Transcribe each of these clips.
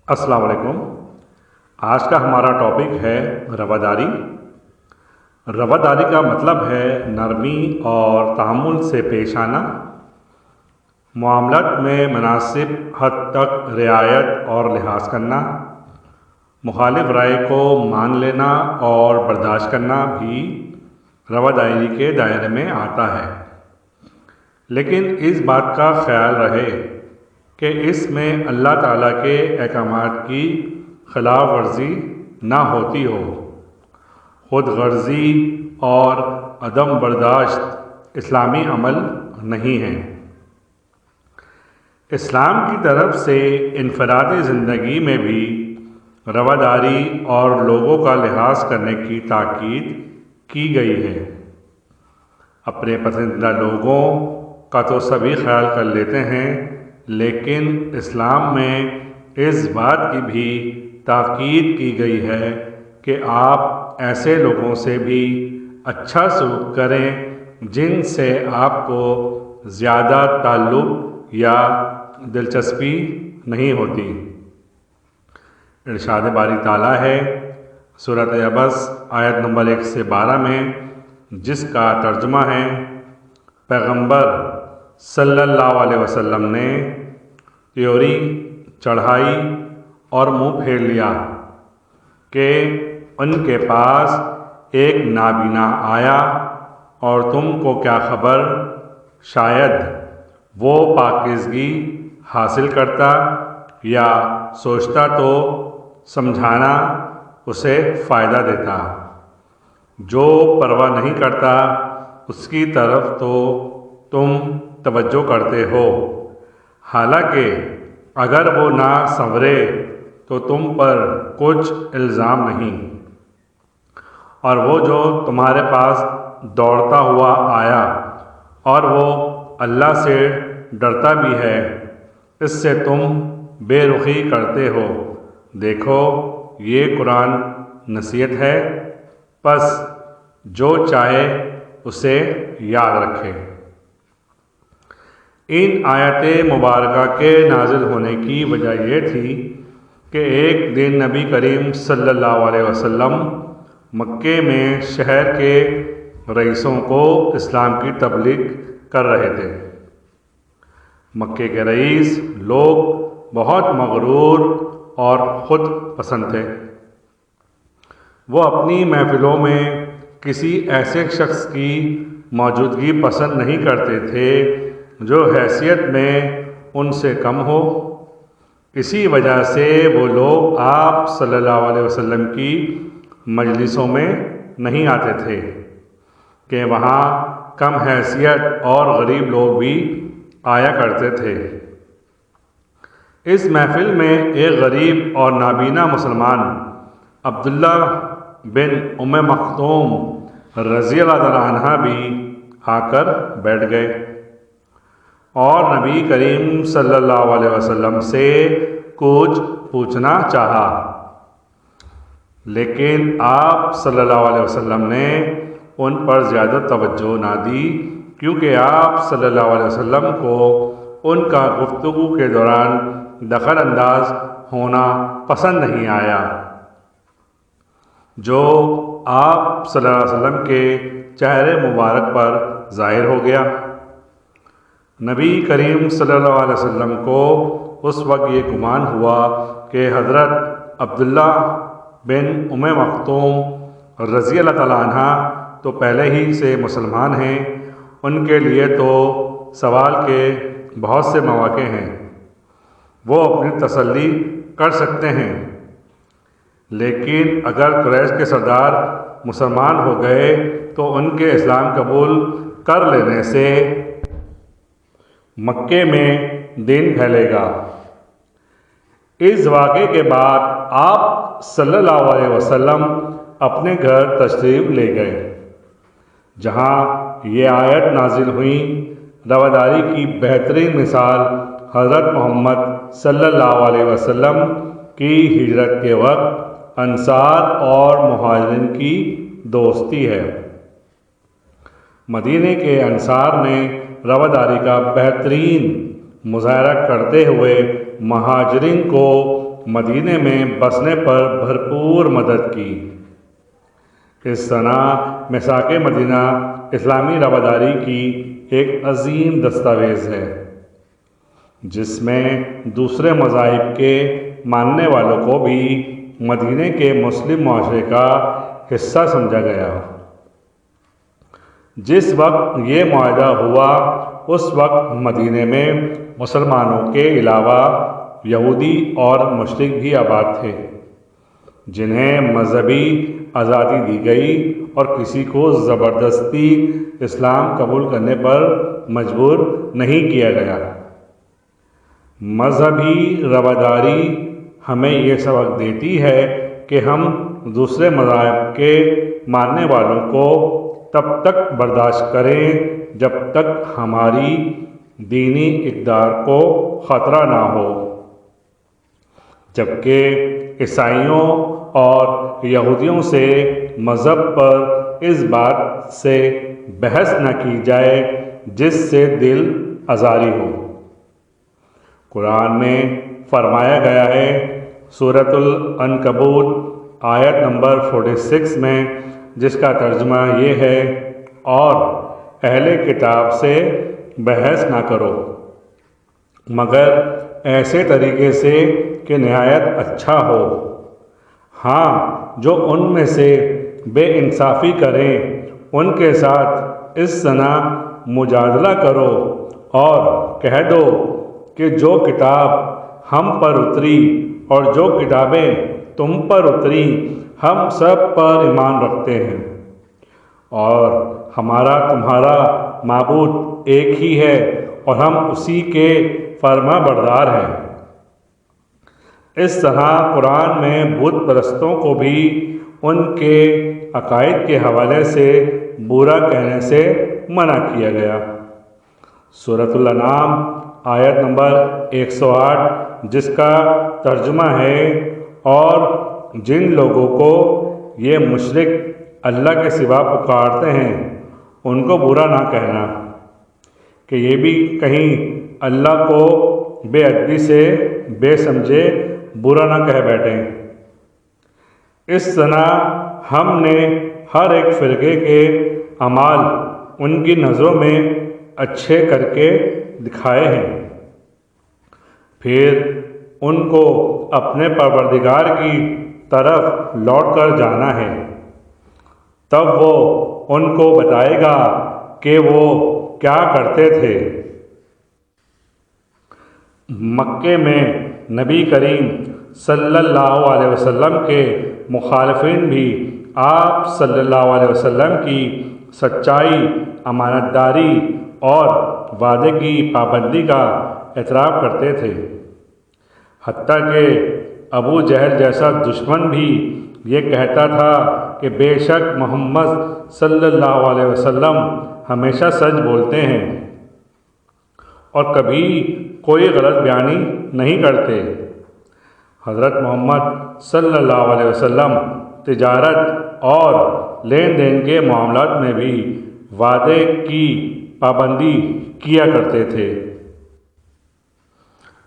السلام علیکم۔ آج کا ہمارا ٹاپک ہے رواداری۔ رواداری کا مطلب ہے نرمی اور تحمل سے پیش آنا، معاملات میں مناسب حد تک رعایت اور لحاظ کرنا، مخالف رائے کو مان لینا اور برداشت کرنا بھی رواداری کے دائرے میں آتا ہے، لیکن اس بات کا خیال رہے کہ اس میں اللہ تعالیٰ کے احکامات کی خلاف ورزی نہ ہوتی ہو۔ خود غرضی اور عدم برداشت اسلامی عمل نہیں ہے۔ اسلام کی طرف سے انفرادی زندگی میں بھی رواداری اور لوگوں کا لحاظ کرنے کی تاکید کی گئی ہے۔ اپنے پسندیدہ لوگوں کا تو سبھی خیال کر لیتے ہیں، لیکن اسلام میں اس بات کی بھی تاکید کی گئی ہے کہ آپ ایسے لوگوں سے بھی اچھا سلوک کریں جن سے آپ کو زیادہ تعلق یا دلچسپی نہیں ہوتی۔ ارشاد باری تعالیٰ ہے سورۃ عبس آیت نمبر 1 سے 12 میں، جس کا ترجمہ ہے: پیغمبر صلی اللہ علیہ وسلم نے تیوری چڑھائی اور منہ پھیر لیا کہ ان کے پاس ایک نابینا آیا اور تم کو کیا خبر، شاید وہ پاکیزگی حاصل کرتا یا سوچتا تو سمجھانا اسے فائدہ دیتا۔ جو پرواہ نہیں کرتا اس کی طرف تو تم توجہ کرتے ہو، حالانکہ اگر وہ نہ سنورے تو تم پر کچھ الزام نہیں، اور وہ جو تمہارے پاس دوڑتا ہوا آیا اور وہ اللہ سے ڈرتا بھی ہے، اس سے تم بے رخی کرتے ہو۔ دیکھو یہ قرآن نصیحت ہے، پس جو چاہے اسے یاد رکھے۔ ان آیت مبارکہ کے نازل ہونے کی وجہ یہ تھی کہ ایک دن نبی کریم صلی اللہ علیہ وسلم مکے میں شہر کے رئیسوں کو اسلام کی تبلیغ کر رہے تھے۔ مکے کے رئیس لوگ بہت مغرور اور خود پسند تھے۔ وہ اپنی محفلوں میں کسی ایسے شخص کی موجودگی پسند نہیں کرتے تھے جو حیثیت میں ان سے کم ہو۔ اسی وجہ سے وہ لوگ آپ صلی اللہ علیہ وسلم کی مجلسوں میں نہیں آتے تھے کہ وہاں کم حیثیت اور غریب لوگ بھی آیا کرتے تھے۔ اس محفل میں ایک غریب اور نابینا مسلمان عبداللہ بن ام مکتوم رضی اللہ تعالیٰ عنہ بھی آ کر بیٹھ گئے اور نبی کریم صلی اللہ علیہ وسلم سے کچھ پوچھنا چاہا، لیکن آپ صلی اللہ علیہ وسلم نے ان پر زیادہ توجہ نہ دی، کیونکہ آپ صلی اللہ علیہ وسلم کو ان کا گفتگو کے دوران دخل انداز ہونا پسند نہیں آیا، جو آپ صلی اللہ علیہ وسلم کے چہرے مبارک پر ظاہر ہو گیا۔ نبی کریم صلی اللہ علیہ وسلم کو اس وقت یہ گمان ہوا کہ حضرت عبداللہ بن ام مکتوم رضی اللہ تعالیٰ عنہ تو پہلے ہی سے مسلمان ہیں، ان کے لیے تو سوال کے بہت سے مواقع ہیں، وہ اپنی تسلی کر سکتے ہیں، لیکن اگر قریش کے سردار مسلمان ہو گئے تو ان کے اسلام قبول کر لینے سے مکے میں دین پھیلے گا۔ اس واقعے کے بعد آپ صلی اللہ علیہ وسلم اپنے گھر تشریف لے گئے، جہاں یہ آیت نازل ہوئی۔ رواداری کی بہترین مثال حضرت محمد صلی اللہ علیہ وسلم کی ہجرت کے وقت انصار اور مہاجرین کی دوستی ہے۔ مدینے کے انصار نے رواداری کا بہترین مظاہرہ کرتے ہوئے مہاجرین کو مدینے میں بسنے پر بھرپور مدد کی۔ اس سنہ میثاق مدینہ اسلامی رواداری کی ایک عظیم دستاویز ہے، جس میں دوسرے مذاہب کے ماننے والوں کو بھی مدینے کے مسلم معاشرے کا حصہ سمجھا گیا۔ جس وقت یہ معاہدہ ہوا اس وقت مدینے میں مسلمانوں کے علاوہ یہودی اور مشرک بھی آباد تھے، جنہیں مذہبی آزادی دی گئی اور کسی کو زبردستی اسلام قبول کرنے پر مجبور نہیں کیا گیا۔ مذہبی رواداری ہمیں یہ سبق دیتی ہے کہ ہم دوسرے مذاہب کے ماننے والوں کو تب تک برداشت کریں جب تک ہماری دینی اقدار کو خطرہ نہ ہو، جبکہ عیسائیوں اور یہودیوں سے مذہب پر اس بات سے بحث نہ کی جائے جس سے دل آزاری ہو۔ قرآن میں فرمایا گیا ہے، سورۃ العنکبوت آیت نمبر 46 میں، جس کا ترجمہ یہ ہے، اور اہل کتاب سے بحث نہ کرو مگر ایسے طریقے سے کہ نہایت اچھا ہو۔ ہاں، جو ان میں سے بے انصافی کریں ان کے ساتھ اس طرح مجادلہ کرو اور کہہ دو کہ جو کتاب ہم پر اتری اور جو کتابیں تم پر اتری ہم سب پر ایمان رکھتے ہیں، اور ہمارا تمہارا معبود ایک ہی ہے اور ہم اسی کے فرما بردار ہیں۔ اس طرح قرآن میں بت پرستوں کو بھی ان کے عقائد کے حوالے سے برا کہنے سے منع کیا گیا۔ سورۃ الانعام آیت نمبر 108، جس کا ترجمہ ہے، اور جن لوگوں کو یہ مشرک اللہ کے سوا پکارتے ہیں ان کو برا نہ کہنا، کہ یہ بھی کہیں اللہ کو بے ادبی سے بے سمجھے برا نہ کہہ بیٹھیں۔ اس طرح ہم نے ہر ایک فرقے کے اعمال ان کی نظروں میں اچھے کر کے دکھائے ہیں، پھر ان کو اپنے پروردگار کی طرف لوٹ کر جانا ہے، تب وہ ان کو بتائے گا کہ وہ کیا کرتے تھے۔ مکے میں نبی کریم صلی اللہ علیہ وسلم کے مخالفین بھی آپ صلی اللہ علیہ وسلم کی سچائی، امانت داری اور وعدے کی پابندی کا اعتراف کرتے تھے، حتیٰ کہ ابو جہل جیسا دشمن بھی یہ کہتا تھا کہ بے شک محمد صلی اللہ علیہ وسلم ہمیشہ سچ بولتے ہیں اور کبھی کوئی غلط بیانی نہیں کرتے۔ حضرت محمد صلی اللہ علیہ وسلم تجارت اور لین دین کے معاملات میں بھی وعدے کی پابندی کیا کرتے تھے۔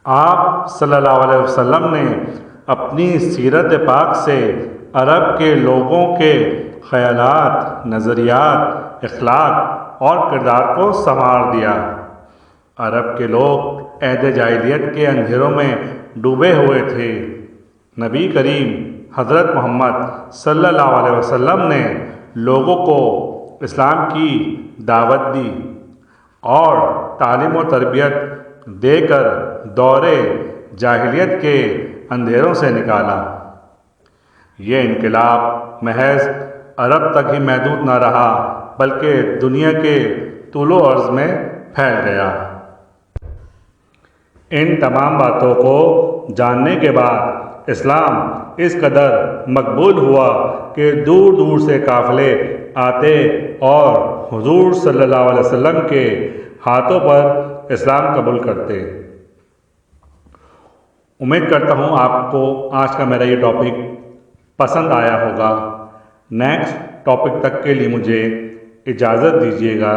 آپ صلی اللہ علیہ وسلم نے اپنی سیرت پاک سے عرب کے لوگوں کے خیالات، نظریات، اخلاق اور کردار کو سنوار دیا۔ عرب کے لوگ عہد جاہلیت کے اندھیروں میں ڈوبے ہوئے تھے۔ نبی کریم حضرت محمد صلی اللہ علیہ وسلم نے لوگوں کو اسلام کی دعوت دی اور تعلیم و تربیت دے کر دور جاہلیت کے اندھیروں سے نکالا۔ یہ انقلاب محض عرب تک ہی محدود نہ رہا بلکہ دنیا کے طول و عرض میں پھیل گیا۔ ان تمام باتوں کو جاننے کے بعد اسلام اس قدر مقبول ہوا کہ دور دور سے قافلے آتے اور حضور صلی اللہ علیہ وسلم کے ہاتھوں پر اسلام قبول کرتے۔ امید کرتا ہوں آپ کو آج کا میرا یہ ٹاپک پسند آیا ہوگا۔ نیکسٹ ٹاپک تک کے لیے مجھے اجازت دیجیے گا۔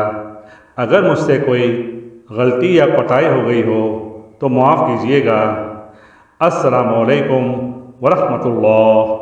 اگر مجھ سے کوئی غلطی یا کوتاہی ہو گئی ہو تو معاف کیجیے گا۔ السلام علیکم ورحمۃ اللہ۔